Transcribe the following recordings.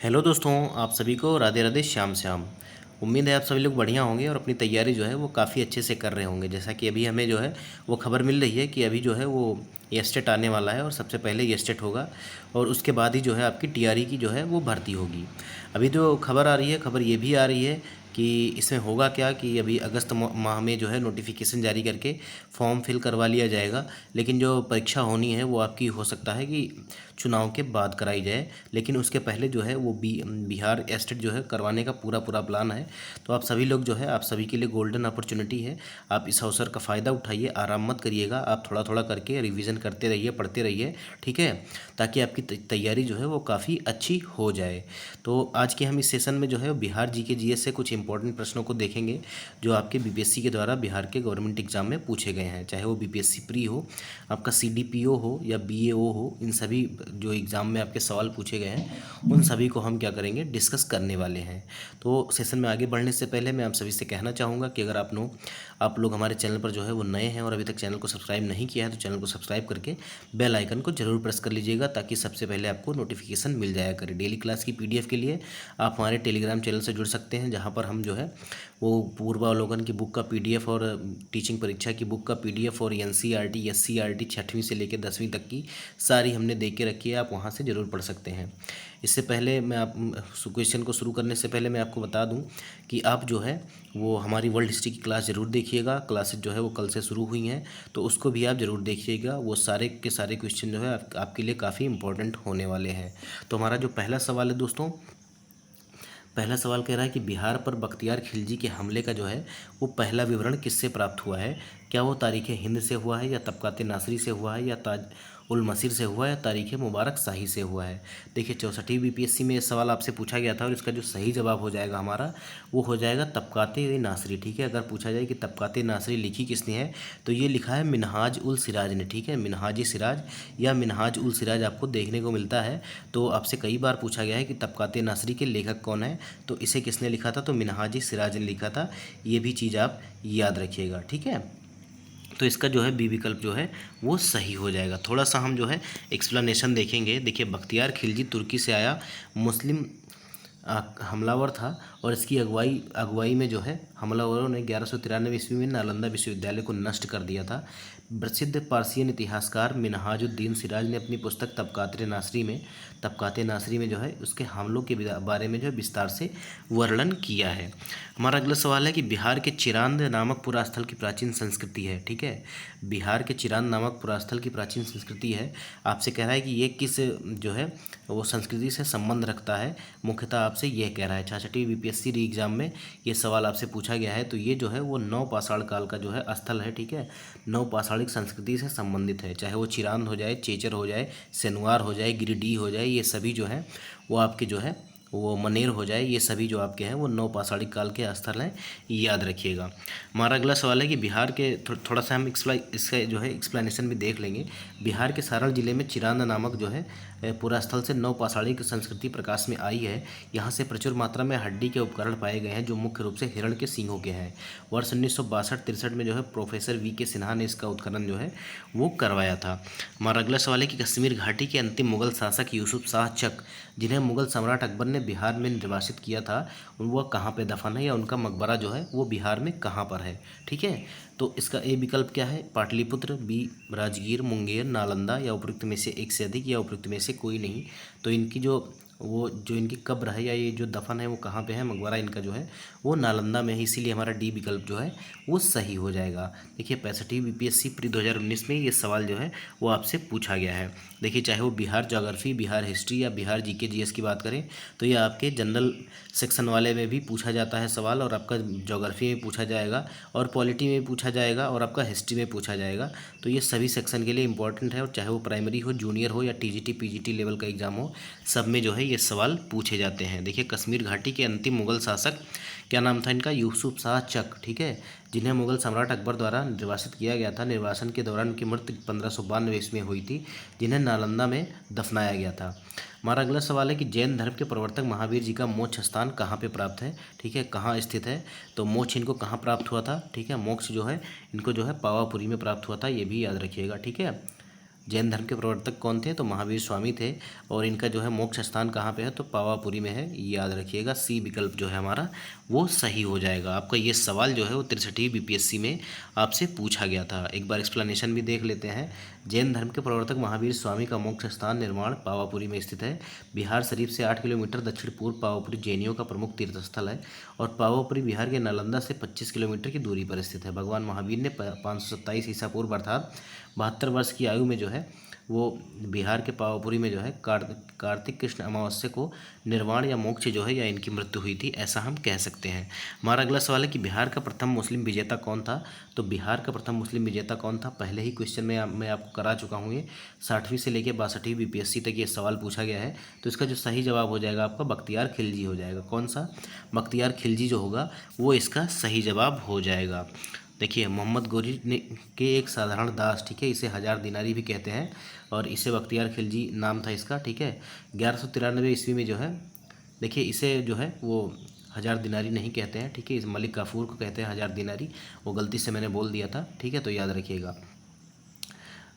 Hello दोस्तों, आप सभी को राधे राधे श्याम श्याम। उम्मीद है आप सभी लोग बढ़िया होंगे और अपनी तैयारी जो है वो काफ़ी अच्छे से कर रहे होंगे। जैसा कि अभी हमें जो है वो खबर मिल रही है कि अभी जो है वो येस्टेट आने वाला है और सबसे पहले येस्टेट होगा और उसके बाद ही जो है आपकी टीआरई की जो है वो भर्ती होगी। अभी जो खबर आ रही है, खबर ये भी आ रही है कि इसमें होगा क्या कि अभी अगस्त माह में जो है नोटिफिकेशन जारी करके फॉर्म फिल करवा लिया जाएगा। लेकिन जो परीक्षा होनी है वो आपकी हो सकता है कि चुनाव के बाद कराई जाए, लेकिन उसके पहले जो है वो बिहार एस्टेट जो है करवाने का पूरा पूरा प्लान है। तो आप सभी लोग जो है, आप सभी के लिए गोल्डन अपॉर्चुनिटी है। आप इस अवसर का फ़ायदा उठाइए, आराम मत करिएगा। आप थोड़ा थोड़ा करके रिवीजन करते रहिए, पढ़ते रहिए, ठीक है, ताकि आपकी तैयारी जो है वो काफ़ी अच्छी हो जाए। तो आज के हम इस सेशन में जो है बिहार जीके जीएस से कुछ इंपॉर्टेंट प्रश्नों को देखेंगे जो आपके बीपीएससी के द्वारा बिहार के गवर्नमेंट एग्जाम में पूछे गए हैं। चाहे वो बीपीएससी प्री हो, आपका सीडीपीओ हो या बीएओ हो, इन सभी जो एग्ज़ाम में आपके सवाल पूछे गए हैं उन सभी को हम क्या करेंगे, डिस्कस करने वाले हैं। तो सेशन में आगे बढ़ने से पहले मैं आप सभी से कहना चाहूँगा कि अगर आप लोग हमारे चैनल पर जो है वो नए हैं और अभी तक चैनल को सब्सक्राइब नहीं किया है तो चैनल को सब्सक्राइब करके बेल आइकन को जरूर प्रेस कर लीजिएगा, ताकि सबसे पहले आपको नोटिफिकेशन मिल जाया करे। डेली क्लास की पीडीएफ के लिए आप हमारे टेलीग्राम चैनल से जुड़ सकते हैं, जहाँ पर हम जो है वो पूर्वावलोकन की बुक का पीडीएफ और टीचिंग परीक्षा की बुक का पीडीएफ और एनसीईआरटी एससीईआरटी 6वीं से लेकर 10वीं तक की सारी हमने दे के रखी है, आप वहाँ से ज़रूर पढ़ सकते हैं। इससे पहले मैं आप क्वेश्चन को शुरू करने से पहले मैं आपको बता दूं कि आप जो है वो हमारी वर्ल्ड हिस्ट्री की क्लास ज़रूर देखिएगा। क्लासेज जो है वो कल से शुरू हुई हैं, तो उसको भी आप ज़रूर देखिएगा। वो सारे के सारे क्वेश्चन जो है आपके लिए काफ़ी इंपॉर्टेंट होने वाले हैं। तो हमारा जो पहला सवाल है दोस्तों, पहला सवाल कह रहा है कि बिहार पर बख्तियार खिलजी के हमले का जो है वो पहला विवरण किससे प्राप्त हुआ है। क्या वो तारीख़ हिंद से हुआ है, या तबकात नासरी से हुआ है, या ताज उल मसीर से हुआ है, या तारीख़ मुबारक शाही से हुआ है। देखिए 64वीं बीपीएससी में ये सवाल आपसे पूछा गया था और इसका जो सही जवाब हो जाएगा हमारा वो हो जाएगा तबकात नासरी। ठीक है, अगर पूछा जाए कि तबकात नासरी लिखी किसने है तो ये लिखा है मिनहाज उल सिराज ने। ठीक है, मिनहाज सिराज या मिनहाज उल सिराज आपको देखने को मिलता है। तो आपसे कई बार पूछा गया है कि तबकात नासरी के लेखक कौन है, तो इसे किसने लिखा था, तो मिनहाज सिराज ने लिखा था। ये भी चीज़ आप याद रखिएगा, ठीक है। तो इसका जो है बी विकल्प जो है वो सही हो जाएगा। थोड़ा सा हम जो है एक्सप्लेनेशन देखेंगे। देखिए बख्तियार खिलजी तुर्की से आया मुस्लिम हमलावर था और इसकी अगुवाई में जो है हमलावरों ने 1193 ईस्वी में नालंदा विश्वविद्यालय को नष्ट कर दिया था। प्रसिद्ध पारसियन इतिहासकार मिनहाजुद्दीन सिराज ने अपनी पुस्तक तबकात नासरी में जो है उसके हमलों के बारे में जो है विस्तार से वर्णन किया है। हमारा अगला सवाल है कि बिहार के चिरांद नामक पुरास्थल की प्राचीन संस्कृति है। ठीक है, बिहार के चिरांद नामक पुरास्थल की प्राचीन संस्कृति है। आपसे कह रहा है कि ये किस जो है वो संस्कृति से संबंध रखता है। मुख्यतः आपसे यह कह रहा है 66वीं बीपीएससी री एग्जाम में ये सवाल आपसे पूछा गया है। तो ये जो है वो नौ पाषाण काल का जो है स्थल है। ठीक है, नौ पाषाणिक संस्कृति से संबंधित है। चाहे वो चिरांद हो जाए, चेचर हो जाए, सेनुआर हो जाए, गिरिडीह हो जाए, ये सभी जो है वो आपके जो है वो मनेर हो जाए, ये सभी जो आपके हैं वो नौ पाषाणिक काल के स्थल हैं, याद रखिएगा। हमारा अगला सवाल है कि बिहार के थोड़ा सा हम इसका जो है एक्सप्लेनेशन भी देख लेंगे। बिहार के सारण जिले में चिरांद नामक जो है पूरा स्थल से नौ पाषाणिक संस्कृति प्रकाश में आई है। यहाँ से प्रचुर मात्रा में हड्डी के उपकरण पाए गए हैं जो मुख्य रूप से हिरण के सींगों के हैं। वर्ष 1962-63 में जो है प्रोफेसर वी.के. सिन्हा ने इसका उत्खनन जो है वो करवाया था। हमारा अगला सवाल है कि कश्मीर घाटी के अंतिम मुगल शासक यूसुफ शाह चक, जिन्हें मुगल सम्राट अकबर ने बिहार में निर्वासित किया था, वह कहाँ पे दफन है, या उनका मकबरा जो है वो बिहार में कहाँ पर है। ठीक है, तो इसका ए विकल्प क्या है, पाटलिपुत्र, बी राजगीर, मुंगेर, नालंदा, या उपयुक्त में से एक से अधिक, या उपयुक्त में से कोई नहीं। तो इनकी जो इनकी कब्र है या ये जो दफन है वो कहाँ पे है, मकबरा इनका जो है वो नालंदा में है, इसीलिए हमारा डी विकल्प जो है वो सही हो जाएगा। देखिए 65वीं बीपीएससी प्री 2019 में ये सवाल जो है वो आपसे पूछा गया है। देखिए चाहे वो बिहार ज्योग्राफी, बिहार हिस्ट्री या बिहार जीके जीएस की बात करें तो ये आपके जनरल सेक्शन वाले में भी पूछा जाता है सवाल, और आपका ज्योग्राफी में पूछा जाएगा, और पॉलिटी में पूछा जाएगा, और आपका हिस्ट्री में पूछा जाएगा। तो ये सभी सेक्शन के लिए इंपॉर्टेंट है, और चाहे वो प्राइमरी हो, जूनियर हो, या टीजीटी पीजीटी लेवल का एग्जाम हो, सब में जो है ये सवाल पूछे जाते हैं। देखिए कश्मीर घाटी के अंतिम मुगल शासक क्या नाम था इनका, यूसुफ शाह चक। ठीक है, जिन्हें मुगल सम्राट अकबर द्वारा निर्वासित किया गया था। निर्वासन के दौरान उनकी मृत्यु 1592 ईस्वी में हुई थी, जिन्हें नालंदा में दफनाया गया था। हमारा अगला सवाल है कि जैन धर्म के प्रवर्तक महावीर जी का मोक्ष स्थान कहाँ पे प्राप्त है। ठीक है, कहाँ स्थित है, तो मोक्ष इनको कहाँ प्राप्त हुआ था। ठीक है, मोक्ष जो है इनको जो है पावापुरी में प्राप्त हुआ था, ये भी याद रखिएगा। ठीक है, जैन धर्म के प्रवर्तक कौन थे? तो महावीर स्वामी थे। और इनका जो है मोक्ष स्थान कहाँ पे है? तो पावापुरी में है, ये याद रखिएगा। सी विकल्प जो है हमारा वो सही हो जाएगा। आपका ये सवाल जो है वो 63 बीपीएससी में आपसे पूछा गया था। एक बार एक्सप्लेनेशन भी देख लेते हैं। जैन धर्म के प्रवर्तक महावीर स्वामी का मोक्ष स्थान निर्माण पावापुरी में स्थित है। बिहार शरीफ से 8 किलोमीटर दक्षिण पूर्व पावापुरी जैनियों का प्रमुख तीर्थ स्थल है और पावापुरी बिहार के नालंदा से 25 किलोमीटर की दूरी पर स्थित है। भगवान महावीर ने 527 ईसा पूर्व अर्थात 72 वर्ष की आयु में जो है वो बिहार के पावापुरी में जो है कार्तिक कृष्ण अमावस्या को निर्वाण या मोक्ष जो है या इनकी मृत्यु हुई थी, ऐसा हम कह सकते हैं। हमारा अगला सवाल है कि बिहार का प्रथम मुस्लिम विजेता कौन था? तो बिहार का प्रथम मुस्लिम विजेता कौन था? पहले ही क्वेश्चन में मैं आपको करा चुका हूँ। ये 60वीं से लेकर 62वीं बीपीएससी तक ये सवाल पूछा गया है। तो इसका जो सही जवाब हो जाएगा आपका बख्तियार खिलजी हो जाएगा। कौन सा? बख्तियार खिलजी जो होगा वो इसका सही जवाब हो जाएगा। देखिए, मोहम्मद गोरी ने के एक साधारण दास, ठीक है, इसे 1000 दिनारी भी कहते हैं और इसे बख्तियार खिलजी नाम था इसका, ठीक है। 1193 ईस्वी में जो है, देखिए इसे जो है वो 1000 दिनारी नहीं कहते हैं, ठीक है, इस मलिक काफूर को कहते हैं 1000 दिनारी। वो गलती से मैंने बोल दिया था, ठीक है, तो याद रखिएगा।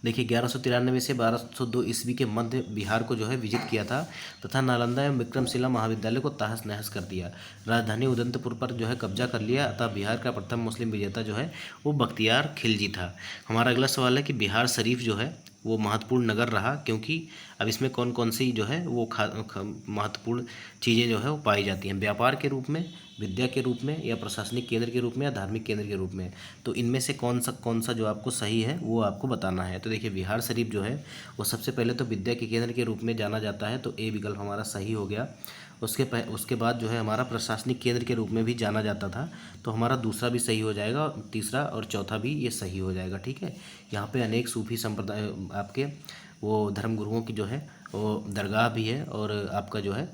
देखिए 1193 से 1202 ईस्वी के मध्य बिहार को जो है विजित किया था तथा नालंदा एवं विक्रमशिला महाविद्यालय को तहस नहस कर दिया। राजधानी उदंतपुर पर जो है कब्जा कर लिया। अतः बिहार का प्रथम मुस्लिम विजेता जो है वो बख्तियार खिलजी था। हमारा अगला सवाल है कि बिहार शरीफ जो है वो महत्वपूर्ण नगर रहा क्योंकि अब इसमें कौन कौन सी जो है वो महत्वपूर्ण चीज़ें जो है वो पाई जाती हैं? व्यापार के रूप में, विद्या के रूप में, या प्रशासनिक केंद्र के रूप में, या धार्मिक केंद्र के रूप में। तो इनमें से कौन सा जो आपको सही है वो आपको बताना है। तो देखिए बिहार शरीफ जो है वो सबसे पहले तो विद्या के केंद्र के रूप में जाना जाता है, तो ए विकल्प हमारा सही हो गया। उसके बाद जो है हमारा प्रशासनिक केंद्र के रूप में भी जाना जाता था, तो हमारा दूसरा भी सही हो जाएगा, तीसरा और चौथा भी ये सही हो जाएगा, ठीक है। यहाँ पे अनेक सूफी संप्रदाय आपके वो धर्मगुरुओं की जो है वो दरगाह भी है और आपका जो है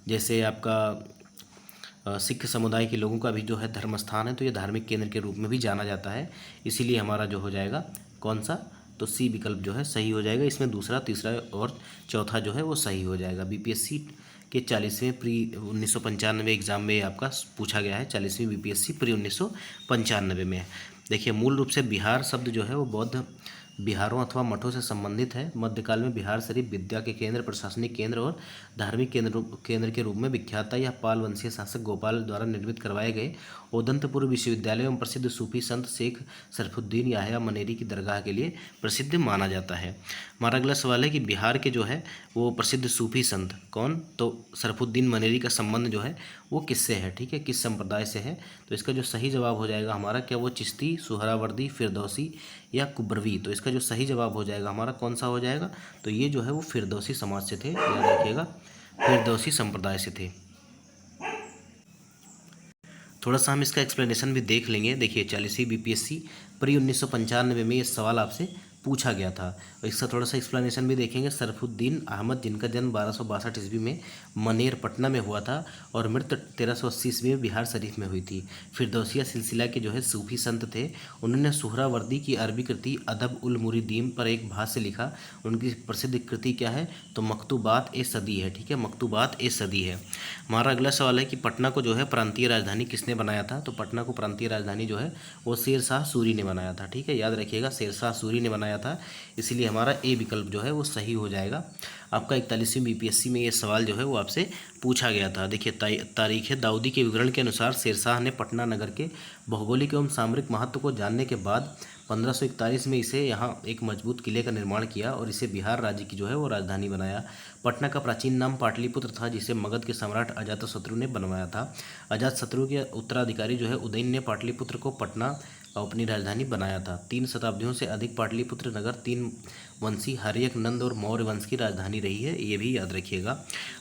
जैसे आपका सिख समुदाय के लोगों का भी जो है धर्म स्थान है, तो ये धार्मिक केंद्र के रूप में भी जाना जाता है। इसीलिए हमारा जो हो जाएगा कौन सा? तो सी विकल्प जो है सही हो जाएगा। इसमें दूसरा, तीसरा और चौथा जो है वो सही हो जाएगा। बीपीएससी के 40वें प्री 1995 एग्जाम में आपका पूछा गया है। 40वीं बीपीएससी प्री 1995 में। देखिए मूल रूप से बिहार शब्द जो है वो बौद्ध बिहारों अथवा मठों से संबंधित है। मध्यकाल में बिहार शरीफ विद्या के केंद्र, प्रशासनिक केंद्र और धार्मिक केंद्र के रूप में विख्यात था। यह पाल वंशीय शासक गोपाल द्वारा निर्मित करवाए गए उदंतपुर विश्वविद्यालय एवं प्रसिद्ध सूफी संत शेख सरफुद्दीन याह्या मनेरी की दरगाह के लिए प्रसिद्ध माना जाता है। हमारा अगला सवाल है कि बिहार के जो है वो प्रसिद्ध सूफी संत कौन? तो सरफुद्दीन मनेरी का संबंध जो है वो किससे है, ठीक है, किस संप्रदाय से है? तो इसका जो सही जवाब हो जाएगा हमारा, क्या वो चिश्ती, सुहरावर्दी, फिरदौसी या कुबरवी? तो इसका जो सही जवाब हो जाएगा हमारा कौन सा हो जाएगा? तो ये जो है वो फिरदौसी समाज से थे, याद रखिएगा, फिरदौसी संप्रदाय से थे। थोड़ा सा हम इसका एक्सप्लेनेशन भी देख लेंगे। देखिए 40वीं बीपीएससी प्री 1995 में ये सवाल आपसे पूछा गया था और इसका थोड़ा सा एक्सप्लेनेशन भी देखेंगे। सरफुद्दीन अहमद, जिनका जन्म 1262 ईस्वी में मनेर पटना में हुआ था और मृत्यु 1380 ईस्वी में बिहार शरीफ में हुई थी। फिरदौसिया सिलसिला के जो है सूफी संत थे। उन्होंने सुहरावर्दी की अरबी कृति अदब उल मुरीदीन पर एक भाष्य लिखा। उनकी प्रसिद्ध कृति क्या है? तो मकतूबात ए सदी है, ठीक है, मकतूबात ए सदी है। हमारा अगला सवाल है कि पटना को जो है प्रांतीय राजधानी किसने बनाया था? तो पटना को प्रांतीय राजधानी जो है वो शेर शाह सूरी ने बनाया था, ठीक है, याद रखिएगा, शेर शाह सूरी ने बनाया था। इसीलिए हमारा ए विकल्प जो है वो सही हो जाएगा। आपका 41वीं बीपीएससी में ये सवाल जो है वो आपसे पूछा गया था। देखिए तारीख दाऊदी के विवरण के अनुसार शेरशाह ने पटना नगर के भौगोलिक एवं सामरिक महत्व को जानने के बाद 1541 में इसे यहाँ एक मजबूत किले का निर्माण किया और इसे बिहार राज्य की जो है वो राजधानी बनाया। पटना का प्राचीन नाम पाटलिपुत्र था, जिसे मगध के सम्राट अजातशत्रु ने बनवाया था। अजातशत्रु के उत्तराधिकारी जो है उदयन ने पाटलिपुत्र को पटना अपनी राजधानी बनाया था। 3 शताब्दियों से अधिक पाटलिपुत्र नगर 3 वंशी हर्यक, नंद और मौर्य वंश की राजधानी रही है, ये भी याद रखिएगा।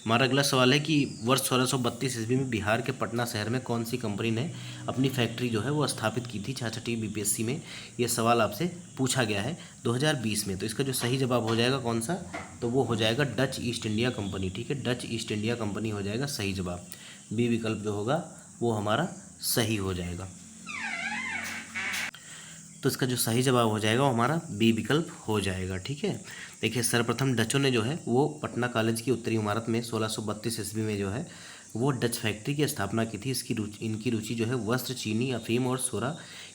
हमारा अगला सवाल है कि वर्ष 1632 ईस्वी में बिहार के पटना शहर में कौन सी कंपनी ने अपनी फैक्ट्री जो है वो स्थापित की थी? 66वीं बीपीएससी में ये सवाल आपसे पूछा गया है 2020 में। तो इसका जो सही जवाब हो जाएगा कौन सा? तो वो हो जाएगा डच ईस्ट इंडिया कंपनी, ठीक है, डच ईस्ट इंडिया कंपनी हो जाएगा सही जवाब। बी विकल्प जो होगा वो हमारा सही हो जाएगा। तो इसका जो सही जवाब हो जाएगा वो हमारा बी विकल्प हो जाएगा, ठीक है। देखिए सर्वप्रथम डचों ने जो है वो पटना कॉलेज की उत्तरी इमारत में 1632 ईस्वी में जो है वो डच फैक्ट्री की स्थापना की थी। इनकी रुचि जो है वस्त्र, चीनी, अफीम और सोरा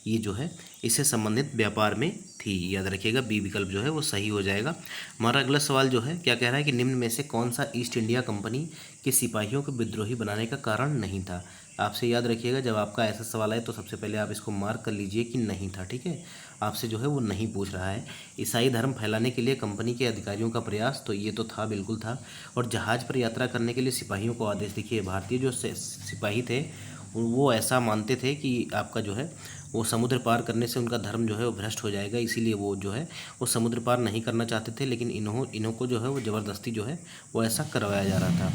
ये जो है इससे संबंधित व्यापार में थी। याद रखिएगा बी विकल्प जो है वो सही हो जाएगा। हमारा अगला सवाल जो है क्या कह रहा है कि निम्न में से कौन सा ईस्ट इंडिया कंपनी के सिपाहियों को विद्रोही बनाने का कारण नहीं था। आपसे याद रखिएगा जब आपका ऐसा सवाल आए तो सबसे पहले आप इसको मार्क कर लीजिए कि नहीं था। ठीक है, आपसे जो है वो नहीं पूछ रहा है। ईसाई धर्म फैलाने के लिए कंपनी के अधिकारियों का प्रयास, तो ये तो था, बिल्कुल था। और जहाज़ पर यात्रा करने के लिए सिपाहियों को आदेश, देखिए भारतीय जो सिपाही थे वो ऐसा मानते थे कि आपका जो है वो समुद्र पार करने से उनका धर्म जो है वो भ्रष्ट हो जाएगा, इसीलिए वो जो है वो समुद्र पार नहीं करना चाहते थे, लेकिन इन्हों को जो है वो ज़बरदस्ती जो है वो ऐसा करवाया जा रहा था।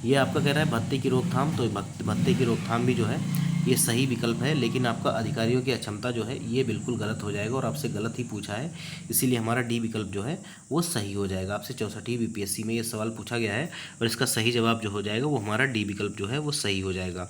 ये आपका कह रहा है भत्ते की रोकथाम, तो भत्ते की रोकथाम भी जो है ये सही विकल्प है, लेकिन आपका अधिकारियों की अक्षमता जो है ये बिल्कुल गलत हो जाएगा और आपसे गलत ही पूछा है, इसीलिए हमारा डी विकल्प जो है वो सही हो जाएगा। आपसे 64वीं बीपीएससी में ये सवाल पूछा गया है और इसका सही जवाब जो हो जाएगा वो हमारा डी विकल्प जो है वो सही हो जाएगा।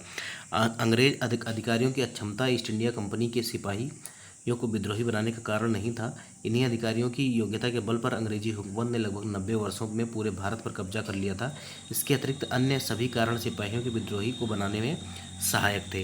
अंग्रेज अधिकारियों की अक्षमता ईस्ट इंडिया कंपनी के सिपाहियों को विद्रोही बनाने का कारण नहीं था। इन्हीं अधिकारियों की योग्यता के बल पर अंग्रेजी हुकूमत ने लगभग 90 वर्षों में पूरे भारत पर कब्जा कर लिया था। इसके अतिरिक्त अन्य सभी कारण सिपाहियों के विद्रोही को बनाने में सहायक थे।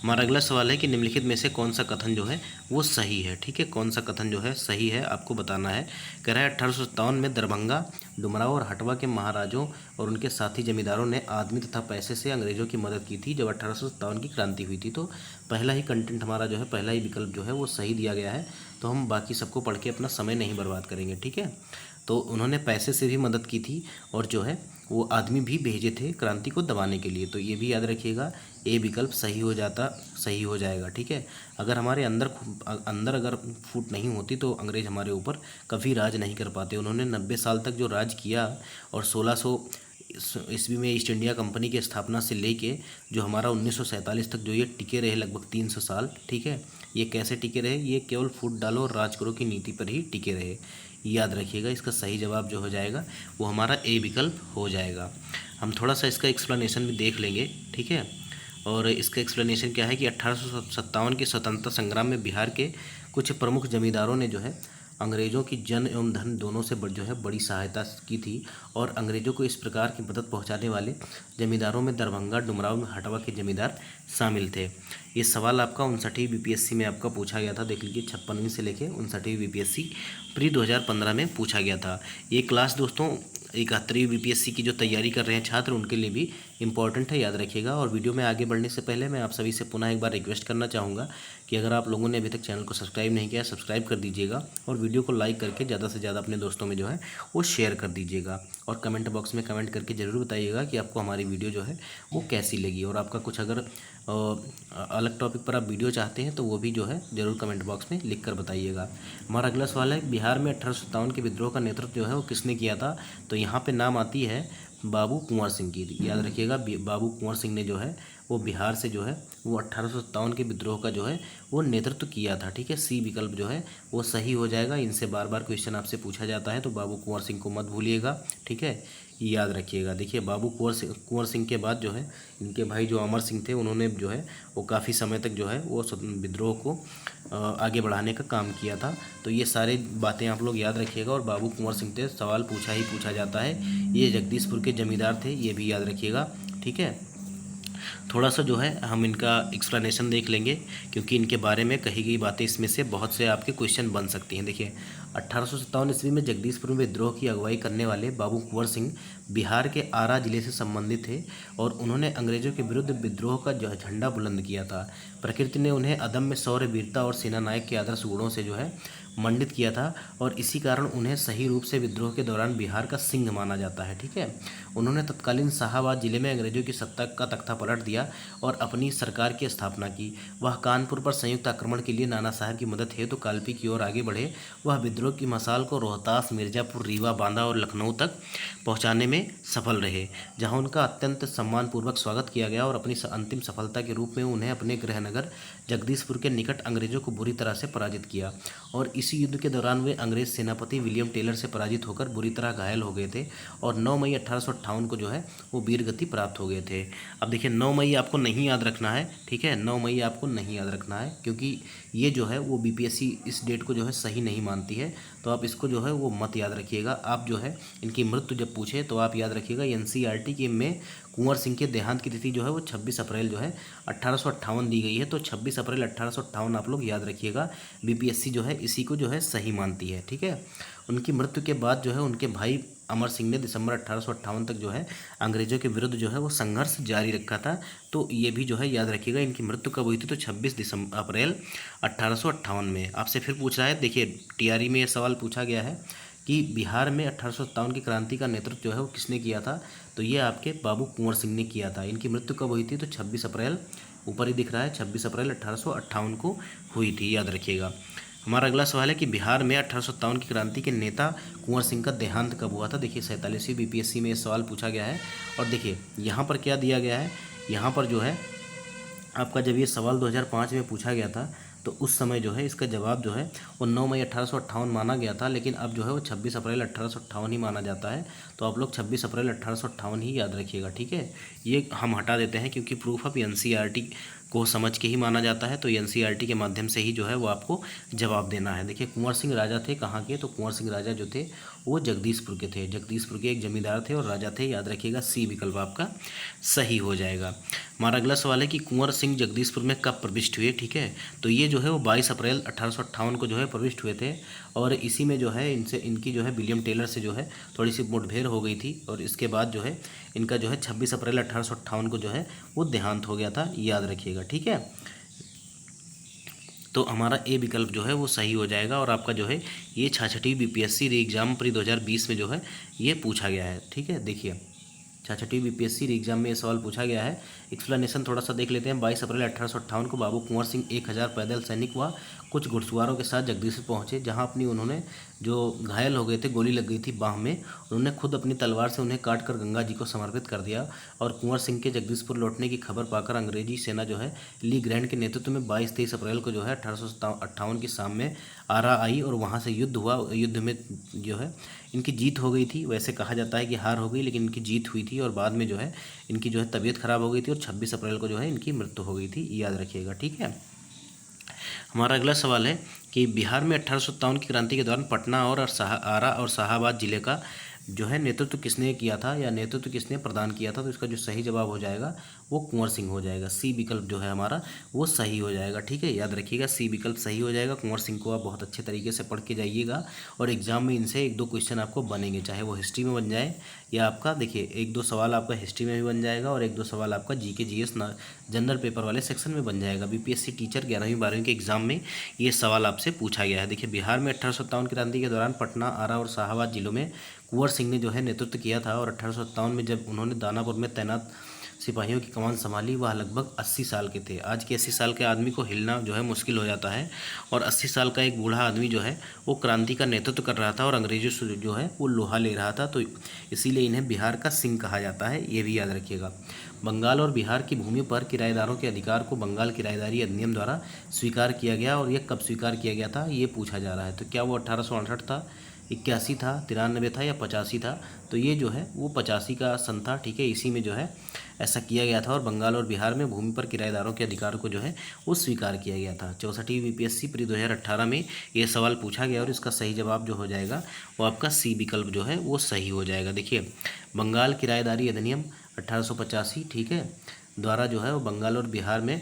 हमारा अगला सवाल है कि निम्नलिखित में से कौन सा कथन जो है वो सही है। ठीक है, कौन सा कथन जो है सही है आपको बताना है। कह रहा है 1857 में दरभंगा, डुमराव और हटवा के महाराजों और उनके साथी जमींदारों ने आदमी तथा पैसे से अंग्रेजों की मदद की थी जब 1857 की क्रांति हुई थी। तो पहला ही कंटेंट हमारा जो है, पहला ही विकल्प जो है वो सही दिया गया है, तो हम बाकी सबको पढ़ के अपना समय नहीं बर्बाद करेंगे। ठीक है, तो उन्होंने पैसे से भी मदद की थी और जो है वो आदमी भी भेजे थे क्रांति को दबाने के लिए, तो ये भी याद रखिएगा ए विकल्प सही हो जाएगा। ठीक है, अगर हमारे अंदर अगर फूट नहीं होती तो अंग्रेज हमारे ऊपर कभी राज नहीं कर पाते। उन्होंने 90 साल तक जो राज किया और 1600 ईस्वी में ईस्ट इंडिया कंपनी की स्थापना से लेके जो हमारा 1947 तक जो ये टिके रहे लगभग 300 साल। ठीक है, ये कैसे टिके रहे, ये केवल फूट डालो और राज करो की नीति पर ही टिके रहे। याद रखिएगा इसका सही जवाब जो हो जाएगा वो हमारा ए विकल्प हो जाएगा। हम थोड़ा सा इसका एक्सप्लेनेशन भी देख लेंगे। ठीक है, और इसका एक्सप्लेनेशन क्या है कि 1857 के स्वतंत्रता संग्राम में बिहार के कुछ प्रमुख जमींदारों ने जो है अंग्रेज़ों की जन एवं धन दोनों से जो है बड़ी सहायता की थी और अंग्रेज़ों को इस प्रकार की मदद पहुंचाने वाले जमींदारों में दरभंगा, डुमराव में हटवा के जमींदार शामिल थे। ये सवाल आपका 59वीं बीपीएससी में आपका पूछा गया था। देख लीजिए 56वीं से लेके 59वीं बीपीएससी प्री 2015 में पूछा गया था। ये क्लास दोस्तों 71वीं बीपीएससी की जो तैयारी कर रहे हैं छात्र उनके लिए भी इम्पॉर्टेंट है, याद रखिएगा। और वीडियो में आगे बढ़ने से पहले मैं आप सभी से पुनः एक बार रिक्वेस्ट करना चाहूँगा कि अगर आप लोगों ने अभी तक चैनल को सब्सक्राइब नहीं किया सब्सक्राइब कर दीजिएगा और वीडियो को लाइक करके ज़्यादा से ज़्यादा अपने दोस्तों में जो है वो शेयर कर दीजिएगा और कमेंट बॉक्स में कमेंट करके ज़रूर बताइएगा कि आपको हमारी वीडियो जो है वो कैसी लगी। और आपका कुछ अगर अलग टॉपिक पर आप वीडियो चाहते हैं तो वो भी जो है ज़रूर कमेंट बॉक्स में लिख कर बताइएगा। हमारा अगला सवाल है बिहार में 1857 के विद्रोह का नेतृत्व जो है वो किसने किया था। तो यहाँ पे नाम आती है बाबू कुंवर सिंह की। याद रखिएगा बाबू कुंवर सिंह ने जो है वो बिहार से जो है वो 1857 के विद्रोह का जो है वो नेतृत्व किया था। ठीक है, सी विकल्प जो है वो सही हो जाएगा। इनसे बार बार क्वेश्चन आपसे पूछा जाता है तो बाबू कुंवर सिंह को मत भूलिएगा। ठीक है, याद रखिएगा। देखिए बाबू कुंवर सिंह के बाद जो है इनके भाई जो अमर सिंह थे उन्होंने जो है वो काफ़ी समय तक जो है वो विद्रोह को आगे बढ़ाने का काम किया था। तो ये सारी बातें आप लोग याद रखिएगा। और बाबू कुंवर सिंह से सवाल पूछा जाता है। ये जगदीशपुर के जमींदार थे, ये भी याद रखिएगा। ठीक है, थोड़ा सा जो है हम इनका एक्सप्लेनेशन देख लेंगे क्योंकि इनके बारे में कही गई बातें इसमें से बहुत से आपके क्वेश्चन बन सकती हैं। देखिए 1857 ईस्वी में जगदीशपुर में विद्रोह की अगुवाई करने वाले बाबू कुंवर सिंह बिहार के आरा जिले से संबंधित थे और उन्होंने अंग्रेजों के विरुद्ध विद्रोह का जो है झंडा बुलंद किया था। प्रकृति ने उन्हें अदम्य शौर्य, वीरता और सेना नायक के आदर्श गुणों से जो है मंडित किया था और इसी कारण उन्हें सही रूप से विद्रोह के दौरान बिहार का सिंह माना जाता है। ठीक है, उन्होंने तत्कालीन शाहाबाद जिले में अंग्रेजों की सत्ता का तख्ता पलट दिया और अपनी सरकार की स्थापना की। वह कानपुर पर संयुक्त आक्रमण के लिए नाना साहब की मदद हेतु कालपी की ओर आगे बढ़े। वह विद्रोह की मशाल को रोहतास, मिर्जापुर, रीवा, बांदा और लखनऊ तक पहुंचाने में सफल रहे, जहां उनका अत्यंत सम्मानपूर्वक स्वागत किया गया और अपनी अंतिम सफलता के रूप में उन्हें अपने गृहनगर जगदीशपुर के निकट अंग्रेजों को बुरी तरह से पराजित किया और इसी युद्ध के दौरान वे अंग्रेज सेनापति विलियम टेलर से पराजित होकर बुरी तरह घायल हो गए थे और 9 मई 1858 को जो है वो वीरगति प्राप्त हो गए थे। अब देखिए 9 मई आपको नहीं याद रखना है। ठीक है, 9 मई आपको नहीं याद रखना है क्योंकि ये जो है वो बीपीएससी इस डेट को जो है सही नहीं मानती है। तो आप इसको जो है वो मत याद रखिएगा। आप जो है इनकी मृत्यु जब पूछे तो आप याद रखिएगा एनसीईआरटी के में कुंवर सिंह के देहांत की तिथि जो है वो 26 अप्रैल जो है 1858 दी गई है। तो 26 अप्रैल 1858 आप लोग याद रखिएगा। बीपीएससी जो है इसी को जो है सही मानती है, ठीक है। उनकी मृत्यु के बाद जो है उनके भाई अमर सिंह ने दिसंबर 1858 तक जो है अंग्रेज़ों के विरुद्ध जो है वो संघर्ष जारी रखा था। तो ये भी जो है याद रखिएगा। इनकी मृत्यु कब हुई थी? तो 26 अप्रैल 1858 में। आपसे फिर पूछ रहा है, देखिए टीआरई में ये सवाल पूछा गया है कि बिहार में 1857 की क्रांति का नेतृत्व जो है वो किसने किया था? तो ये आपके बाबू कुंवर सिंह ने किया था। इनकी मृत्यु कब हुई थी? तो 26 अप्रैल, ऊपर ही दिख रहा है, 26 अप्रैल 1858 को हुई थी, याद रखिएगा। हमारा अगला सवाल है कि बिहार में 1857 की क्रांति के नेता कुंवर सिंह का देहांत कब हुआ था? देखिए 47वीं बीपीएससी में ये सवाल पूछा गया है। और देखिए यहाँ पर क्या दिया गया है, यहाँ पर जो है आपका जब ये सवाल 2005 में पूछा गया था तो उस समय जो है इसका जवाब जो है वो 9 मई 1858 माना गया था, लेकिन अब जो है वो 26 अप्रैल 1858 ही माना जाता है। तो आप लोग 26 अप्रैल 1858 ही याद रखिएगा, ठीक है। ये हम हटा देते हैं क्योंकि प्रूफ ऑफ एनसीईआरटी को समझ के ही माना जाता है। तो एनसीईआरटी के माध्यम से ही जो है वो आपको जवाब देना है। देखिए कुंवर सिंह राजा थे कहाँ के? तो कुंवर सिंह राजा जो थे वो जगदीशपुर के थे। जगदीशपुर के एक जमींदार थे और राजा थे, याद रखिएगा। सी विकल्प आपका सही हो जाएगा। हमारा अगला सवाल है कि कुंवर सिंह जगदीशपुर में कब प्रविष्ट हुए? ठीक है, तो ये जो है वो 22 अप्रैल 1858 को जो है प्रविष्ट हुए थे। और इसी में जो है इनकी जो है विलियम टेलर से जो है थोड़ी सी मुठभेड़ हो गई थी और इसके बाद जो है इनका जो है 26 अप्रैल 1858 को जो है वो देहांत हो गया था, याद रखिएगा, ठीक है। तो हमारा ए विकल्प जो है वो सही हो जाएगा। और आपका जो है ये 66वीं बीपीएससी री एग्जाम प्री 2020 में जो है ये पूछा गया है, ठीक है। देखिए 66वीं बीपीएससी री एग्जाम में ये सवाल पूछा गया है। एक्सप्लेनेशन थोड़ा सा देख लेते हैं। 22 अप्रैल 1858 को बाबू कुंवर सिंह 1000 पैदल सैनिक व कुछ घुड़सवारों के साथ जगदीशपुर पहुंचे, जहां अपनी उन्होंने जो घायल हो गए थे, गोली लग गई थी बाह में, उन्होंने खुद अपनी तलवार से उन्हें काट कर गंगा जी को समर्पित कर दिया। और कुंवर सिंह के जगदीशपुर लौटने की खबर पाकर अंग्रेजी सेना जो है ली ग्रैंड के नेतृत्व में 22-23 अप्रैल को जो है 1858 की शाम में आरा आई और वहाँ से युद्ध हुआ। युद्ध में जो है इनकी जीत हो गई थी। वैसे कहा जाता है कि हार हो गई, लेकिन इनकी जीत हुई थी और बाद में जो है इनकी जो है तबीयत खराब हो गई थी और 26 अप्रैल को जो है इनकी मृत्यु हो गई थी, याद रखिएगा, ठीक है। हमारा अगला सवाल है कि बिहार में 1857 की क्रांति के दौरान पटना और आरा और शाहाबाद जिले का जो है नेतृत्व किसने किया था या नेतृत्व किसने प्रदान किया था? तो इसका जो सही जवाब हो जाएगा वो कुंवर सिंह हो जाएगा। सी विकल्प जो है हमारा वो सही हो जाएगा, ठीक है, याद रखिएगा। सी विकल्प सही हो जाएगा। कुंवर सिंह को आप बहुत अच्छे तरीके से पढ़ के जाइएगा और एग्जाम में इनसे 1-2 क्वेश्चन आपको बनेंगे, चाहे वो हिस्ट्री में बन जाए या आपका देखिए 1-2 सवाल आपका हिस्ट्री में भी बन जाएगा और 1-2 सवाल आपका जीके जीएस जनरल पेपर वाले सेक्शन में बन जाएगा। बीपीएससी टीचर 11वीं-12वीं के एग्जाम में ये सवाल आपसे पूछा गया है। देखिए बिहार में 1857 क्रांति के दौरान पटना, आरा और शाहाबाद जिलों में कुंवर सिंह ने जो है नेतृत्व किया था। और 1857 में जब उन्होंने दानापुर में तैनात सिपाहियों की कमान संभाली, वह लगभग 80 साल के थे। आज के 80 साल के आदमी को हिलना जो है मुश्किल हो जाता है और 80 साल का एक बूढ़ा आदमी जो है वो क्रांति का नेतृत्व कर रहा था और अंग्रेजों से जो है वो लोहा ले रहा था। तो इसीलिए इन्हें बिहार का सिंह कहा जाता है, ये भी याद रखिएगा। बंगाल और बिहार की भूमि पर किराएदारों के अधिकार को बंगाल किराएदारी अधिनियम द्वारा स्वीकार किया गया और यह कब स्वीकार किया गया था ये पूछा जा रहा है। तो क्या वो 1868 था, 81 था, 93 था या 85 था? तो ये जो है वो 85 का सन था, ठीक है। इसी में जो है ऐसा किया गया था और बंगाल और बिहार में भूमि पर किराएदारों के अधिकार को जो है वो स्वीकार किया गया था। 64वीं बीपीएससी प्री 2018 में ये सवाल पूछा गया और इसका सही जवाब जो हो जाएगा वो आपका सी विकल्प जो है वो सही हो जाएगा। देखिए बंगाल किराएदारी अधिनियम 1885, ठीक है, द्वारा जो है वो बंगाल और बिहार में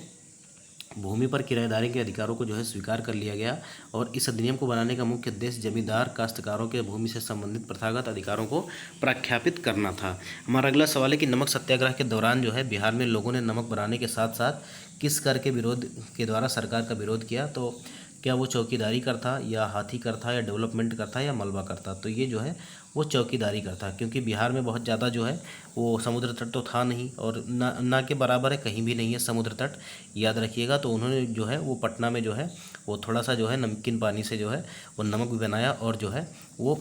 भूमि पर किराएदारी के अधिकारों को जो है स्वीकार कर लिया गया और इस अधिनियम को बनाने का मुख्य उद्देश्य जमींदार काश्तकारों के भूमि से संबंधित प्रथागत अधिकारों को प्रख्यापित करना था। हमारा अगला सवाल है कि नमक सत्याग्रह के दौरान जो है बिहार में लोगों ने नमक बनाने के साथ साथ किस कर के विरोध के द्वारा सरकार का विरोध किया? तो क्या वो चौकीदारी कर था या हाथी कर था या डेवलपमेंट कर था या मलबा कर था? तो ये जो है वो चौकीदारी कर था, क्योंकि बिहार में बहुत ज़्यादा जो है वो समुद्र तट तो था नहीं और ना के बराबर है, कहीं भी नहीं है समुद्र तट, याद रखिएगा। तो उन्होंने जो है वो पटना में जो है वो थोड़ा सा जो है नमकीन पानी से जो है वो नमक भी बनाया और जो है वो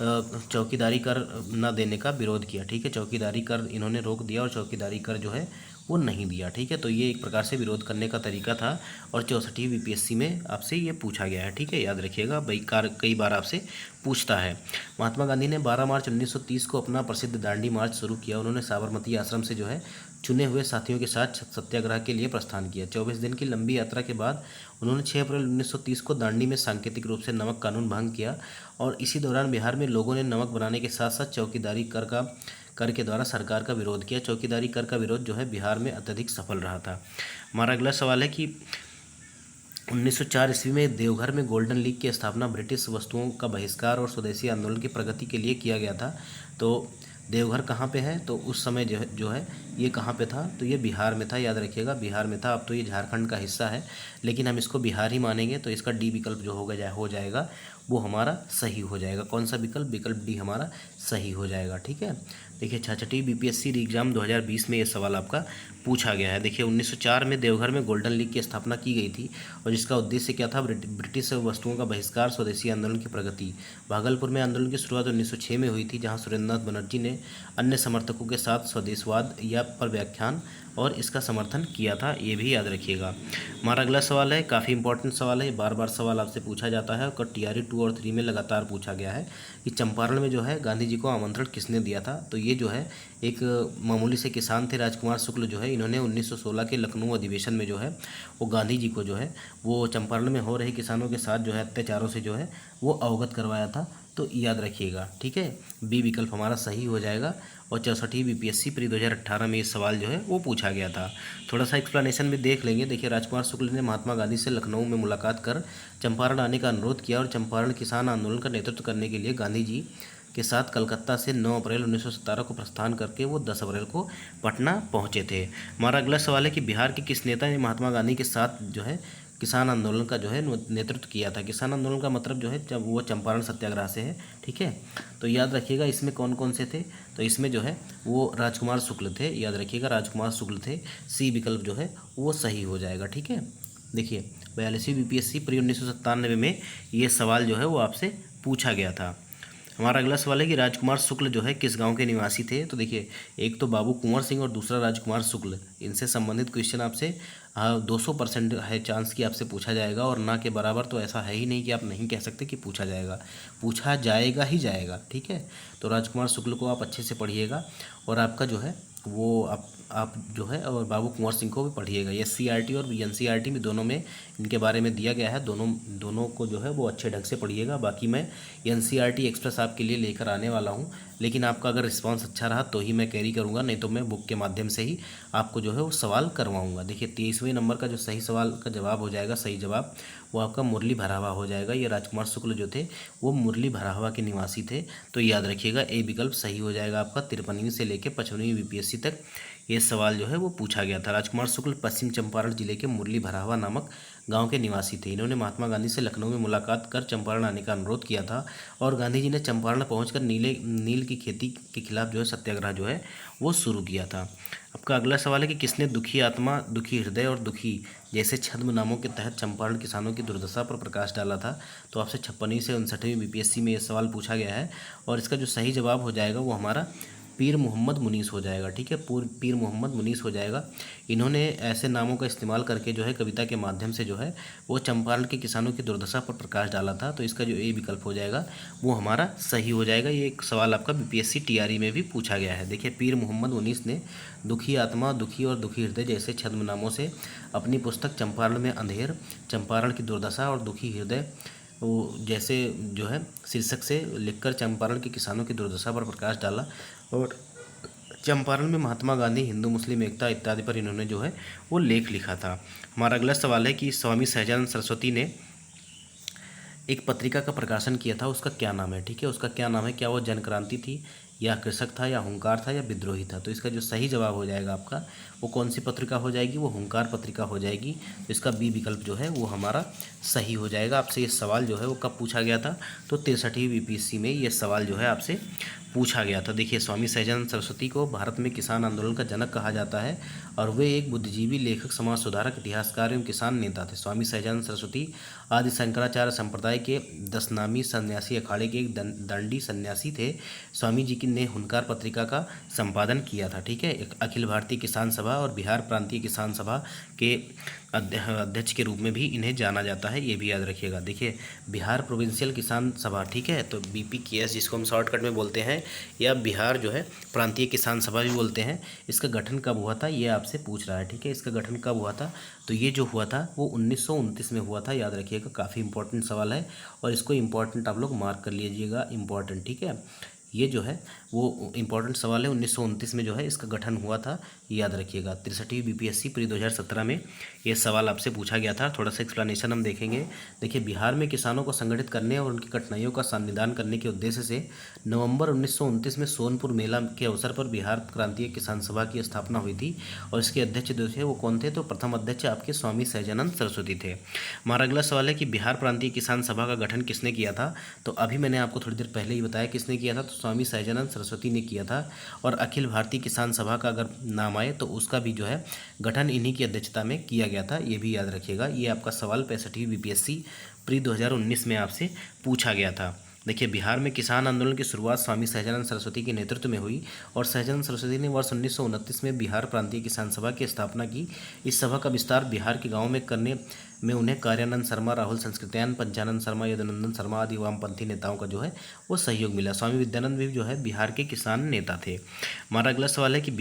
चौकीदारी कर ना देने का विरोध किया, ठीक है। चौकीदारी कर इन्होंने रोक दिया और चौकीदारी कर जो है वो नहीं दिया। ठीक है, तो ये एक प्रकार से विरोध करने का तरीका था और 64वीं बीपीएससी में आपसे ये पूछा गया है। ठीक है, याद रखिएगा, कई बार आपसे पूछता है। महात्मा गांधी ने 12 मार्च 1930 को अपना प्रसिद्ध दांडी मार्च शुरू किया। उन्होंने साबरमती आश्रम से जो है चुने हुए साथियों के साथ सत्याग्रह के लिए प्रस्थान किया। 24 दिन की लंबी यात्रा के बाद उन्होंने 6 अप्रैल 1930 को दांडी में सांकेतिक रूप से नमक कानून भंग किया और इसी दौरान बिहार में लोगों ने नमक बनाने के साथ साथ चौकीदारी कर के द्वारा सरकार का विरोध किया। चौकीदारी कर का विरोध जो है बिहार में अत्यधिक सफल रहा था। हमारा अगला सवाल है कि 1904 ईस्वी में देवघर में गोल्डन लीग की स्थापना ब्रिटिश वस्तुओं का बहिष्कार और स्वदेशी आंदोलन की प्रगति के लिए किया गया था। तो देवघर कहाँ पे है, तो उस समय जो है ये कहाँ पे था, तो ये बिहार में था। याद रखिएगा, बिहार में था। अब तो ये झारखंड का हिस्सा है, लेकिन हम इसको बिहार ही मानेंगे, तो इसका डी विकल्प जो हो जाएगा वो हमारा सही हो जाएगा। कौन सा विकल्प? विकल्प डी हमारा सही हो जाएगा। ठीक है, देखिए 66वीं बीपीएससी एग्जाम 2020 में ये सवाल आपका पूछा गया है। देखिए 1904 में देवघर में गोल्डन लीग की स्थापना की गई थी और जिसका उद्देश्य क्या था? ब्रिटिश वस्तुओं का बहिष्कार, स्वदेशी आंदोलन की प्रगति। भागलपुर में आंदोलन की शुरुआत 1906 में हुई थी, जहां सुरेंद्रनाथ बनर्जी ने अन्य समर्थकों के साथ स्वदेशवाद या पर व्याख्यान और इसका समर्थन किया था। ये भी याद रखिएगा। हमारा अगला सवाल है, काफ़ी इंपॉर्टेंट सवाल है, बार बार सवाल आपसे पूछा जाता है और टीआरई 2 और 3 में लगातार पूछा गया है कि चंपारण में जो है गांधी जी को आमंत्रण किसने दिया था। तो ये जो है एक मामूली से किसान थे, राजकुमार शुक्ल जो है, इन्होंने 1916 के लखनऊ अधिवेशन में जो है वो गांधी जी को जो है वो चंपारण में हो रहे किसानों के साथ जो है अत्याचारों से जो है वो अवगत करवाया था। तो याद रखिएगा। ठीक है, बी विकल्प हमारा सही हो जाएगा। और 64वीं बीपीएससी प्री 2018 में ये सवाल जो है वो पूछा गया था। थोड़ा सा एक्सप्लेनेशन भी देख लेंगे। देखिए राजकुमार शुक्ल ने महात्मा गांधी से लखनऊ में मुलाकात कर चंपारण आने का अनुरोध किया और चंपारण किसान आंदोलन का नेतृत्व करने के लिए गांधी जी के साथ कलकत्ता से 9 अप्रैल 1917 को प्रस्थान करके वो 10 अप्रैल को पटना पहुंचे थे। हमारा अगला सवाल है कि बिहार के किस नेता ने महात्मा गांधी के साथ जो है किसान आंदोलन का जो है नेतृत्व किया था। किसान आंदोलन का मतलब जो है जब वो चंपारण सत्याग्रह से है। ठीक है, तो याद रखिएगा इसमें कौन कौन से थे, तो इसमें जो है वो राजकुमार शुक्ल थे। याद रखिएगा, राजकुमार शुक्ल थे। सी विकल्प जो है वो सही हो जाएगा। ठीक है, देखिए 42वीं बीपीएससी प्री 1997 में ये सवाल जो है वो आपसे पूछा गया था। हमारा अगला सवाल है कि राजकुमार शुक्ल जो है किस गांव के निवासी थे। तो देखिए एक तो बाबू कुंवर सिंह और दूसरा राजकुमार शुक्ल, इनसे संबंधित क्वेश्चन आपसे 200% है चांस कि आपसे पूछा जाएगा और ना के बराबर तो ऐसा है ही नहीं कि आप नहीं कह सकते कि पूछा जाएगा, पूछा जाएगा ही जाएगा। ठीक है, तो राजकुमार शुक्ल को आप अच्छे से पढ़िएगा और आपका जो है वो आप जो है और बाबू कुंवर सिंह को भी पढ़िएगा। SCERT और NCERT में दोनों में इनके बारे में दिया गया है, दोनों को जो है वो अच्छे ढंग से पढ़िएगा। बाकी मैं NCERT एक्सप्रेस आपके लिए लेकर आने वाला हूँ, लेकिन आपका अगर रिस्पांस अच्छा रहा तो ही मैं कैरी करूँगा, नहीं तो मैं बुक के माध्यम से ही आपको जो है वो सवाल करवाऊँगा। देखिए 23वें नंबर का जो सही सवाल का जवाब हो जाएगा, सही जवाब वो आपका मुरली भरावा हो जाएगा। ये राजकुमार शुक्ल जो थे वो मुरली भरावा के निवासी थे। तो याद रखिएगा ए विकल्प सही हो जाएगा आपका। 53वीं से लेकर 55वीं बीपीएससी तक ये सवाल जो है वो पूछा गया था। राजकुमार शुक्ल पश्चिम चंपारण जिले के मुरली भरावा नामक गांव के निवासी थे। इन्होंने महात्मा गांधी से लखनऊ में मुलाकात कर चंपारण आने का अनुरोध किया था और गांधी जी ने चंपारण पहुंचकर नील की खेती के खिलाफ जो है सत्याग्रह जो है वो शुरू किया था। आपका अगला सवाल है कि किसने दुखी आत्मा, दुखी हृदय और दुखी जैसे छद्म नामों के तहत चंपारण किसानों की दुर्दशा पर प्रकाश डाला था। तो आपसे 56वीं से 59वीं बीपीएससी में ये सवाल पूछा गया है और इसका जो सही जवाब हो जाएगा वो हमारा पीर मोहम्मद मुनीस हो जाएगा। ठीक है, पीर मोहम्मद मुनीस हो जाएगा। इन्होंने ऐसे नामों का इस्तेमाल करके जो है कविता के माध्यम से जो है वो चंपारण के किसानों की दुर्दशा पर प्रकाश डाला था। तो इसका जो ए विकल्प हो जाएगा वो हमारा सही हो जाएगा। ये एक सवाल आपका बीपीएससी टीआरई में भी पूछा गया है। देखिए पीर मोहम्मद मुनीस ने दुखी आत्मा, दुखी और दुखी हृदय जैसे छद्म नामों से अपनी पुस्तक चंपारण में अंधेर, चंपारण की दुर्दशा और दुखी हृदय वो जैसे जो है शीर्षक से लिखकर चंपारण के किसानों की दुर्दशा पर प्रकाश डाला और चंपारण में महात्मा गांधी, हिंदू मुस्लिम एकता इत्यादि पर इन्होंने जो है वो लेख लिखा था। हमारा अगला सवाल है कि स्वामी सहजानंद सरस्वती ने एक पत्रिका का प्रकाशन किया था, उसका क्या नाम है। ठीक है, उसका क्या नाम है, क्या वो जन क्रांति थी या कृषक था या हुंकार था या विद्रोही था। तो इसका जो सही जवाब हो जाएगा आपका वो कौन सी पत्रिका हो जाएगी, वो हुंकार पत्रिका हो जाएगी। तो इसका बी विकल्प जो है वो हमारा सही हो जाएगा। आपसे ये सवाल जो है वो कब पूछा गया था, तो 63वीं बीपीएससी में ये सवाल जो है आपसे पूछा गया था। देखिए, स्वामी सहजानंद सरस्वती को भारत में किसान आंदोलन का जनक कहा जाता है और वे एक बुद्धिजीवी, लेखक, समाज सुधारक, इतिहासकार एवं किसान नेता थे। स्वामी सहजानंद सरस्वती आदि शंकराचार्य संप्रदाय के 10 नामी सन्यासी अखाड़े के एक दंडी सन्यासी थे। स्वामी जी की ने हुनकार पत्रिका का संपादन किया था। ठीक है, एक अखिल भारतीय किसान सभा और बिहार प्रांतीय किसान सभा के अध्यक्ष के रूप में भी इन्हें जाना जाता है, ये भी याद रखिएगा। देखिए, बिहार प्रोविंशियल किसान सभा, ठीक है, तो BPKS जिसको हम शॉर्टकट में बोलते हैं, या बिहार जो है प्रांतीय किसान सभा भी बोलते हैं, इसका गठन कब हुआ था ये आपसे पूछ रहा है। ठीक है, इसका गठन कब हुआ था, तो ये जो हुआ था वो 1929 में हुआ था, याद रखिएगा, काफ़ी इंपॉर्टेंट सवाल है और इसको इंपॉर्टेंट आप लोग मार्क कर लीजिएगा, इंपॉर्टेंट। ठीक है, ये जो है वो इंपॉर्टेंट सवाल है। 1929 में जो है इसका गठन हुआ था, याद रखिएगा। 63वीं BPSC प्री 2017 में ये सवाल आपसे पूछा गया था। थोड़ा सा एक्सप्लेनेशन हम देखेंगे। देखिए, बिहार में किसानों को संगठित करने और उनकी कठिनाइयों का निदान करने के उद्देश्य से नवंबर 1929 में सोनपुर मेला के अवसर पर बिहार प्रांतीय किसान सभा की स्थापना हुई थी और इसके अध्यक्ष जो थे वो कौन थे, तो प्रथम अध्यक्ष आपके स्वामी सहजानंद सरस्वती थे। हमारा अगला सवाल है कि बिहार प्रांतीय किसान सभा का गठन किसने किया था, तो अभी मैंने आपको थोड़ी देर पहले ही बताया किसने किया था, तो स्वामी सहजानंद सरस्वती ने किया था। और अखिल भारतीय किसान सभा का अगर नाम आए तो उसका भी जो है गठन इन्हीं की अध्यक्षता में किया गया था, ये भी याद रखिएगा। ये आपका सवाल 65वीं BPSC प्री 2019 में आपसे पूछा गया था। देखिए, बिहार में किसान आंदोलन की शुरुआत स्वामी सहजानंद सरस्वती के नेतृत्व में हुई और सहजानंद सरस्वती ने वर्ष 1929 में बिहार प्रांतीय किसान सभा की स्थापना की। इस सभा का विस्तार बिहार के गाँव में करने में उन्हें कार्यानंद शर्मा, राहुल संस्कृत्यायन, पंचानंद शर्मा, यदुनंदन शर्मा आदि वामपंथी नेताओं का जो है वो सहयोग मिला। स्वामी विद्यानंद भी जो है बिहार के किसान नेता थे। हमारा अगला सवाल है कि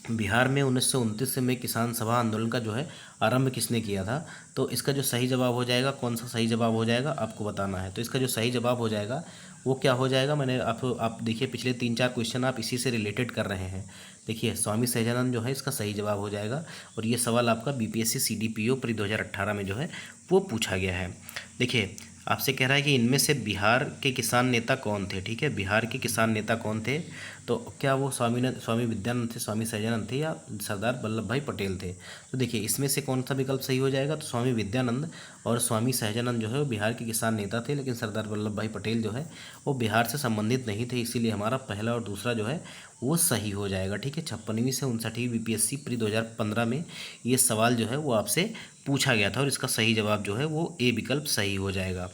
बिहार में 1929 में किसान सभा आंदोलन का जो है आरंभ किसने किया था, तो इसका जो सही जवाब हो जाएगा, कौन सा सही जवाब हो जाएगा आपको बताना है। तो इसका जो सही जवाब हो जाएगा वो क्या हो जाएगा, मैंने आप देखिए पिछले 3-4 क्वेश्चन आप इसी से रिलेटेड कर रहे हैं। देखिए, स्वामी सहजानंद जो है इसका सही जवाब हो जाएगा और ये सवाल आपका BPSC CDPO प्री 2018 में जो है वो पूछा गया है। देखिए, आपसे कह रहा है कि इनमें से बिहार के किसान नेता कौन थे। ठीक है, बिहार के किसान नेता कौन थे, तो क्या वो स्वामी विद्यानंद थे, स्वामी सहजानंद थे या सरदार वल्लभ भाई पटेल थे। तो देखिए, इसमें से कौन सा विकल्प सही हो जाएगा, तो स्वामी विद्यानंद और स्वामी सहजानंद जो है वो बिहार के किसान नेता थे, लेकिन सरदार वल्लभ भाई पटेल जो है वो बिहार से संबंधित नहीं थे, इसीलिए हमारा पहला और दूसरा जो है वो सही हो जाएगा। ठीक है, 56वीं से 59वीं BPSC प्री 2015 में ये सवाल जो है वो आपसे पूछा गया था और इसका सही जवाब जो है वो ए विकल्प सही हो जाएगा।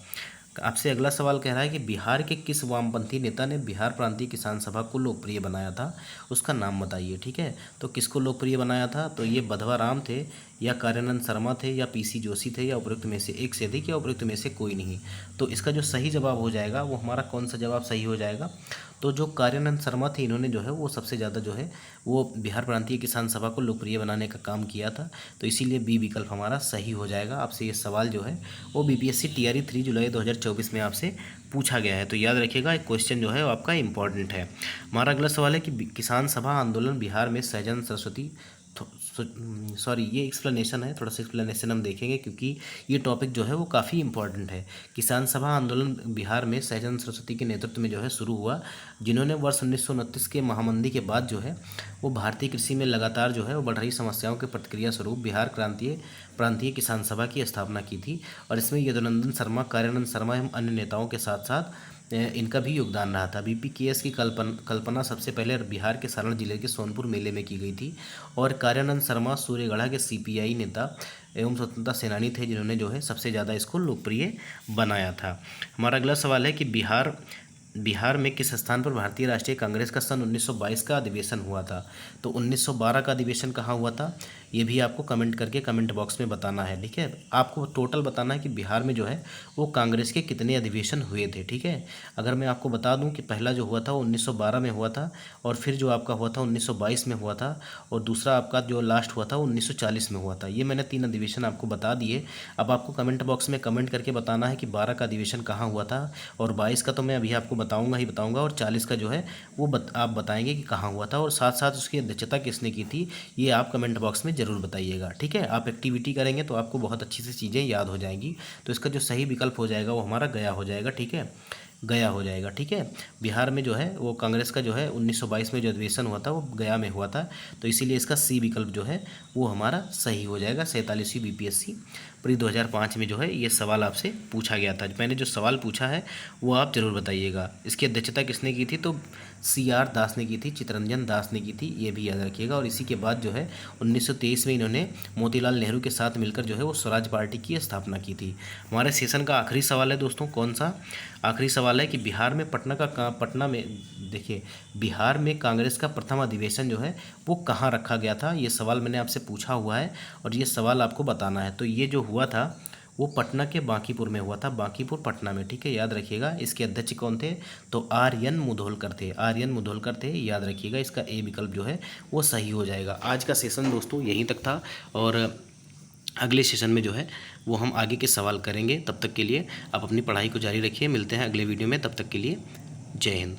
आपसे अगला सवाल कह रहा है कि बिहार के किस वामपंथी नेता ने बिहार प्रांतीय किसान सभा को लोकप्रिय बनाया था, उसका नाम बताइए। ठीक है, तो किसको लोकप्रिय बनाया था, तो ये बधवा राम थे या कार्यानंद शर्मा थे या PC जोशी थे या उपरोक्त में से एक से अधिक या उपरोक्त में से कोई नहीं। तो इसका जो सही जवाब हो जाएगा वो हमारा कौन सा जवाब सही हो जाएगा, तो जो कार्यानंद शर्मा थे इन्होंने जो है वो सबसे ज़्यादा जो है वो बिहार प्रांतीय किसान सभा को लोकप्रिय बनाने का काम किया था, तो इसीलिए बी विकल्प हमारा सही हो जाएगा। आपसे ये सवाल जो है वो BPSC TRE 3 जुलाई 2024 में आपसे पूछा गया है, तो याद रखिएगा एक क्वेश्चन जो है वो आपका इंपॉर्टेंट है। हमारा अगला सवाल है कि किसान सभा आंदोलन बिहार में सहजानंद सरस्वती सॉरी ये एक्सप्लेनेशन है, थोड़ा सा एक्सप्लेनेशन हम देखेंगे क्योंकि ये टॉपिक जो है वो काफ़ी इंपॉर्टेंट है। किसान सभा आंदोलन बिहार में सहजानंद सरस्वती के नेतृत्व में जो है शुरू हुआ, जिन्होंने वर्ष 1929 के महामंदी के बाद जो है वो भारतीय कृषि में लगातार जो है वो बढ़ रही समस्याओं के प्रतिक्रिया स्वरूप बिहार प्रांतीय किसान सभा की स्थापना की थी और इसमें यदुनंदन शर्मा, कार्यानंद शर्मा एवं अन्य नेताओं के साथ साथ इनका भी योगदान रहा था। BPKS की कल्पना सबसे पहले बिहार के सारण जिले के सोनपुर मेले में की गई थी और कार्यानंद शर्मा सूर्यगढ़ा के CPI नेता एवं स्वतंत्रता सेनानी थे, जिन्होंने जो है सबसे ज़्यादा इसको लोकप्रिय बनाया था। हमारा अगला सवाल है कि बिहार में किस स्थान पर भारतीय राष्ट्रीय कांग्रेस का सन 1922 का अधिवेशन हुआ था, तो 1912 का अधिवेशन कहाँ हुआ था, ये भी आपको कमेंट करके कमेंट बॉक्स में बताना है। ठीक है, आपको टोटल बताना है कि बिहार में जो है वो कांग्रेस के कितने अधिवेशन हुए थे। ठीक है, अगर मैं आपको बता दूं कि पहला जो हुआ था वो 1912 में हुआ था और फिर जो आपका हुआ था 1922 में हुआ था और दूसरा आपका जो लास्ट हुआ था वो 1940 में हुआ था। ये मैंने 3 अधिवेशन आपको बता दिए। अब आपको कमेंट बॉक्स में कमेंट करके बताना है कि 12 का अधिवेशन कहाँ हुआ था और 22 का तो मैं अभी आपको बताऊँगा और 40 का जो है वो आप बताएंगे कि कहाँ हुआ था और साथ साथ उसकी अध्यक्षता किसने की थी, ये आप कमेंट बॉक्स में ज़रूर बताइएगा। ठीक है, आप एक्टिविटी करेंगे तो आपको बहुत अच्छी से चीज़ें याद हो जाएंगी। तो इसका जो सही विकल्प हो जाएगा वो हमारा गया हो जाएगा। ठीक है, गया हो जाएगा। ठीक है, बिहार में जो है वो कांग्रेस का जो है 1922 में जो अधिवेशन हुआ था वो गया में हुआ था, तो इसीलिए इसका C विकल्प जो है वो हमारा सही हो जाएगा 47वीं BPSC प्री 2005 में जो है ये सवाल आपसे पूछा गया था। मैंने जो सवाल पूछा है वो आप ज़रूर बताइएगा। इसकी अध्यक्षता किसने की थी? तो CR दास ने की थी, चितरंजन दास ने की थी, ये भी याद रखिएगा। और इसी के बाद जो है 1923 में इन्होंने मोतीलाल नेहरू के साथ मिलकर जो है वो स्वराज पार्टी की स्थापना की थी। हमारे सेशन का आखिरी सवाल है दोस्तों, कौन सा? आखिरी सवाल है कि बिहार में पटना में देखिए, बिहार में कांग्रेस का प्रथम अधिवेशन जो है वो कहाँ रखा गया था? ये सवाल मैंने आपसे पूछा हुआ है और ये सवाल आपको बताना है। तो ये जो हुआ था वो पटना के बांकीपुर में हुआ था, बांकीपुर पटना में, ठीक है, याद रखिएगा। इसके अध्यक्ष कौन थे? तो आर्यन मुधोलकर थे, आर्यन मुधोलकर थे, याद रखिएगा। इसका ए विकल्प जो है वो सही हो जाएगा। आज का सेशन दोस्तों यहीं तक था और अगले सेशन में जो है वो हम आगे के सवाल करेंगे। तब तक के लिए आप अपनी पढ़ाई को जारी रखिए। मिलते हैं अगले वीडियो में, तब तक के लिए जय हिंद।